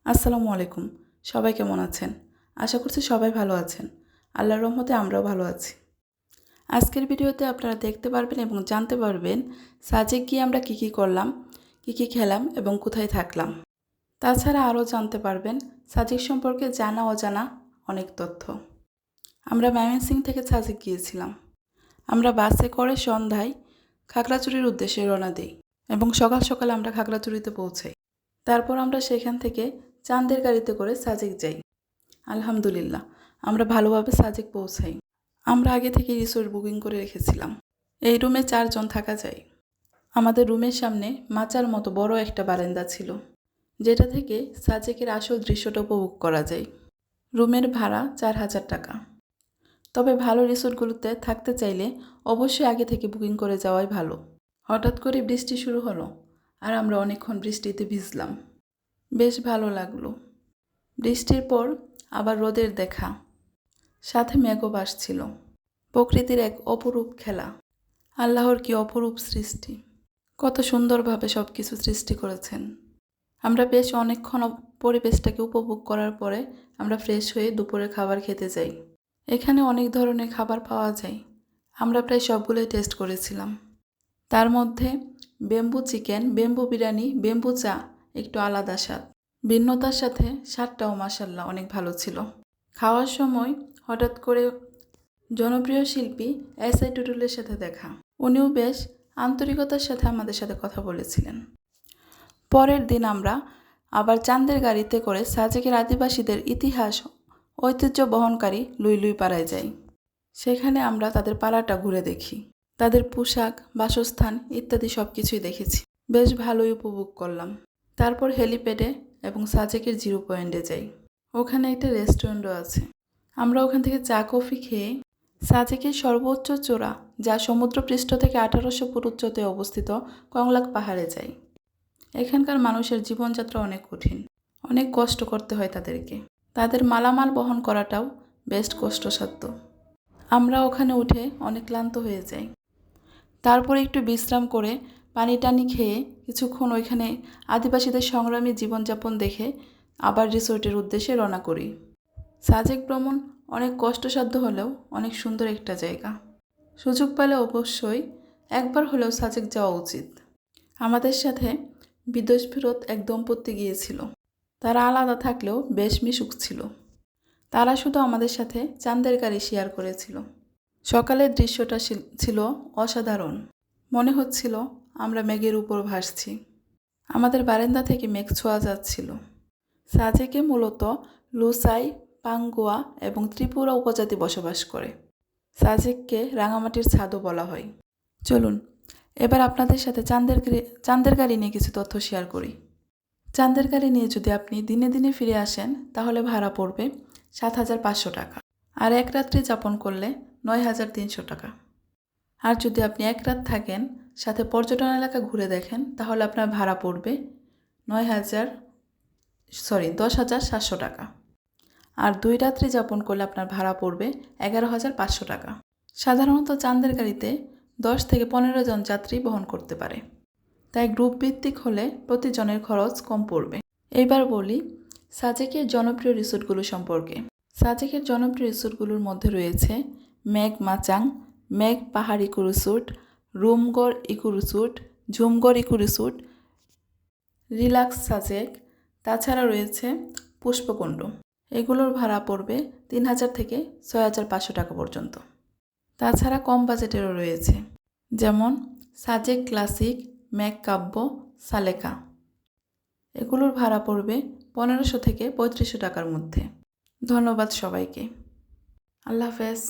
আসসালামু আলাইকুম। সবাই কেমন আছেন? আশা করছি সবাই ভালো আছেন। আল্লাহর রহমতে আমরাও ভালো আছি। আজকের ভিডিওতে আপনারা দেখতে পারবেন এবং জানতে পারবেন সাজেক গিয়ে আমরা কী করলাম, কী খেলাম এবং কোথায় থাকলাম। তাছাড়া আরও জানতে পারবেন সাজেক সম্পর্কে জানা অজানা অনেক তথ্য। আমরা ময়মনসিংহ থেকে সাজেক গিয়েছিলাম। আমরা বাসে করে সন্ধ্যায় খাগড়াছড়ির উদ্দেশ্যে রওনা দিই এবং সকাল সকাল আমরা খাগড়াছড়িতে পৌঁছাই। তারপর আমরা সেখান থেকে চাঁদের গাড়িতে করে সাজেক যাই। আলহামদুলিল্লাহ আমরা ভালোভাবে সাজেক পৌঁছাই। আমরা আগে থেকে রিসোর্ট বুকিং করে রেখেছিলাম। এই রুমে 4 জন থাকা যায়। আমাদের রুমের সামনে মাচার মতো বড় একটা বারান্দা ছিল, যেটা থেকে সাজেকের আসল দৃশ্যটা উপভোগ করা যায়। রুমের ভাড়া 4000 টাকা। তবে ভালো রিসোর্টগুলোতে থাকতে চাইলে অবশ্যই আগে থেকে বুকিং করে যাওয়াই ভালো। হঠাৎ করে বৃষ্টি শুরু হলো আর আমরা অনেকক্ষণ বৃষ্টিতে ভিজলাম। বেশ ভালো লাগলো। বৃষ্টির পর আবার রোদের দেখা, সাথে মেঘও ভাসছিল। প্রকৃতির এক অপরূপ খেলা। আল্লাহর কি অপরূপ সৃষ্টি! কত সুন্দরভাবে সব কিছু সৃষ্টি করেছেন। আমরা বেশ অনেকক্ষণ পরিবেশটাকে উপভোগ করার পরে আমরা ফ্রেশ হয়ে দুপুরে খাবার খেতে যাই। এখানে অনেক ধরনের খাবার পাওয়া যায়। আমরা প্রায় সবগুলোই টেস্ট করেছিলাম। তার মধ্যে bamboo chicken, bamboo biryani, bamboo চা একটু আলাদা স্বাদ। ভিন্নতার সাথে স্বাদটাও মাশাআল্লাহ অনেক ভালো ছিল। খাওয়ার সময় হঠাৎ করে জনপ্রিয় শিল্পী এস.আই. টুটুলের সাথে দেখা। উনিও বেশ আন্তরিকতার সাথে আমাদের সাথে কথা বলেছিলেন। পরের দিন আমরা আবার চাঁদের গাড়িতে করে সাজেকের আদিবাসীদের ইতিহাস ঐতিহ্য বহনকারী লুই পাড়ায় যাই। সেখানে আমরা তাদের পাড়াটা ঘুরে দেখি। তাদের পোশাক, বাসস্থান ইত্যাদি সব কিছুই দেখেছি। বেশ ভালোই উপভোগ করলাম। তারপর হেলিপ্যাডে এবং সাজেকের জিরো পয়েন্টে যাই। ওখানে একটা রেস্টুরেন্টও আছে। আমরা ওখান থেকে চা কফি খেয়ে সাজেকের সর্বোচ্চ চূড়া, যা সমুদ্রপৃষ্ঠ থেকে 1800 ফুট উচ্চতায় অবস্থিত, কংলাক পাহাড়ে যাই। এখানকার মানুষের জীবনযাত্রা অনেক কঠিন। অনেক কষ্ট করতে হয় তাদেরকে। তাদের মালামাল বহন করাটাও বেশ কষ্টসাধ্য। আমরা ওখানে উঠে অনেক ক্লান্ত হয়ে যাই। তারপরে একটু বিশ্রাম করে পানি টানি খেয়ে কিছুক্ষণ ওইখানে আদিবাসীদের সংগ্রামী জীবনযাপন দেখে আবার রিসোর্টের উদ্দেশ্যে রওনা করি। সাজেক ভ্রমণ অনেক কষ্টসাধ্য হলেও অনেক সুন্দর একটা জায়গা। সুযোগ পেলে অবশ্যই একবার হলেও সাজেক যাওয়া উচিত। আমাদের সাথে বিদেশ ফেরত এক দম্পতি গিয়েছিল। তারা আলাদা থাকলেও বেশ মিশুক ছিল। তারা শুধু আমাদের সাথে চাঁদের গাড়ি শেয়ার করেছিল। সকালের দৃশ্যটা ছিল অসাধারণ। মনে হচ্ছিল আমরা মেঘের উপর ভাসছি। আমাদের বারান্দা থেকে মেঘ ছোঁয়া যাচ্ছিল। সাজেকে মূলত লুসাই, পাঙ্গুয়া এবং ত্রিপুরা উপজাতি বসবাস করে। সাজেককে রাঙামাটির ছাদও বলা হয়। চলুন এবার আপনাদের সাথে চাঁদের গাড়ি নিয়ে কিছু তথ্য শেয়ার করি। চাঁদের গাড়ি নিয়ে যদি আপনি দিনে দিনে ফিরে আসেন তাহলে ভাড়া পড়বে 7500 টাকা। আর এক রাত্রি যাপন করলে 9300 টাকা। আর যদি আপনি এক রাত থাকেন, সাথে পর্যটন এলাকা ঘুরে দেখেন, তাহলে আপনার ভাড়া পড়বে 10,700 টাকা। আর 2 রাত্রি যাপন করলে আপনার ভাড়া পড়বে 11,500 টাকা। সাধারণত চাঁদের গাড়িতে 10 থেকে 15 জন যাত্রী বহন করতে পারে। তাই গ্রুপ ভিত্তিক হলে প্রতিজনের খরচ কম পড়বে। এইবার বলি সাজেকের জনপ্রিয় রিসোর্টগুলো সম্পর্কে। সাজেকের জনপ্রিয় রিসোর্টগুলোর মধ্যে রয়েছে মেঘ Machang, Megh Pahar eco resort, Rumgarh eco resort, Jhumgarh eco resort, relax Sajek. তাছাড়া রয়েছে পুষ্পকুণ্ড। এগুলোর ভাড়া পড়বে 3000 থেকে 6500 টাকা পর্যন্ত। তাছাড়া কম বাজেটেরও রয়েছে, যেমন সাজেক ক্লাসিক, মেঘ কাব্য, সালেকা। এগুলোর ভাড়া পড়বে 1500 থেকে 3500 টাকার মধ্যে। ধন্যবাদ সবাইকে। আল্লাহ হাফেজ।